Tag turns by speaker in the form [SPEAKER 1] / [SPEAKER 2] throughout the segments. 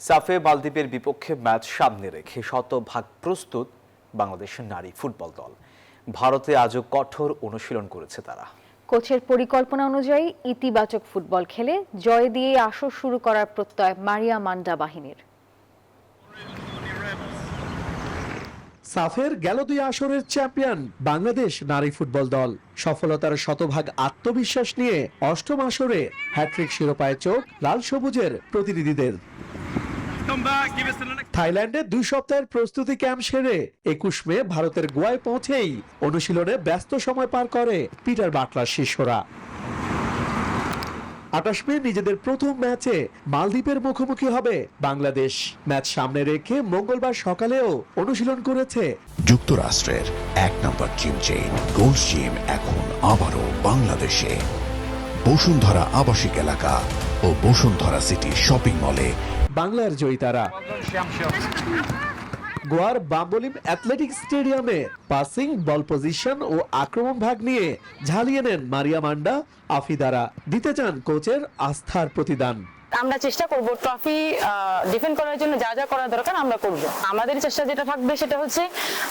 [SPEAKER 1] সাফে মালদ্বীপের বিপক্ষে ম্যাচ সামনে রেখে শতভাগ প্রস্তুত বাংলাদেশের নারী ফুটবল দল। ভারতে আজও কঠোর অনুশীলন করেছে তারা।
[SPEAKER 2] কোচের পরিকল্পনা অনুযায়ী ইতিবাচক ফুটবল খেলে জয় দিয়ে আসর শুরু করার প্রত্যয় মারিয়া মান্ডা বাহিনীর।
[SPEAKER 3] সাফের গেল 2 আসরের চ্যাম্পিয়ন বাংলাদেশ নারী ফুটবল দল সফলতার শতভাগ আত্মবিশ্বাস নিয়ে অষ্টম আসরে হ্যাট্রিক শিরোপায় চোখ লাল সবুজের প্রতিনিধিদের। থাইল্যান্ডে 2 সপ্তাহের প্রস্তুতি ক্যাম্প সেরে 21 মে ভারতের গোয়ায় পৌঁছেই অনুশীলনে ব্যস্ত সময় পার করে পিটার বাটলার শিষ্যরা। 28 মে নিজেদের প্রথম ম্যাচে মালদ্বীপের মুখোমুখি হবে বাংলাদেশ। ম্যাচ সামনে রেখে মঙ্গলবার সকালেও অনুশীলন করেছে
[SPEAKER 4] যুক্তরাষ্ট্রের 1 নম্বর জিম চেইন গোল্ড জিম এখন আবারও বাংলাদেশে। বসুন্ধরা আবাসিক এলাকা ও বসুন্ধরা সিটি শপিং মলে
[SPEAKER 3] বাংলার জয়িতারা। গোয়ার বাম্বলিম অ্যাথলেটিক স্টেডিয়ামে পাসিং, বল পজিশন ও আক্রমণ ভাগ নিয়ে ঝালিয়ে নেন মারিয়া মান্ডা, আফিদারা। দিতে চান কোচের আস্থার প্রতিদান।
[SPEAKER 5] আমরা চেষ্টা করব ট্রফি ডিফেন্ড করার জন্য যা যা করা দরকার আমরা করব। আমাদের চেষ্টা যেটা থাকবে সেটা হচ্ছে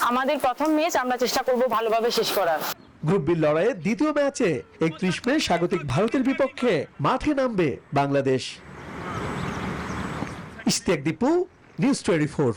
[SPEAKER 5] আমাদের প্রথম ম্যাচ আমরা চেষ্টা করব ভালোভাবে শেষ করার।
[SPEAKER 3] গ্রুপ বি লড়াইয়ে দ্বিতীয় ম্যাচে 31 মে স্বাগতিক ভারতের বিপক্ষে মাঠে নামবে বাংলাদেশ। ইশতিয়াক দীপু, নিউজ 24।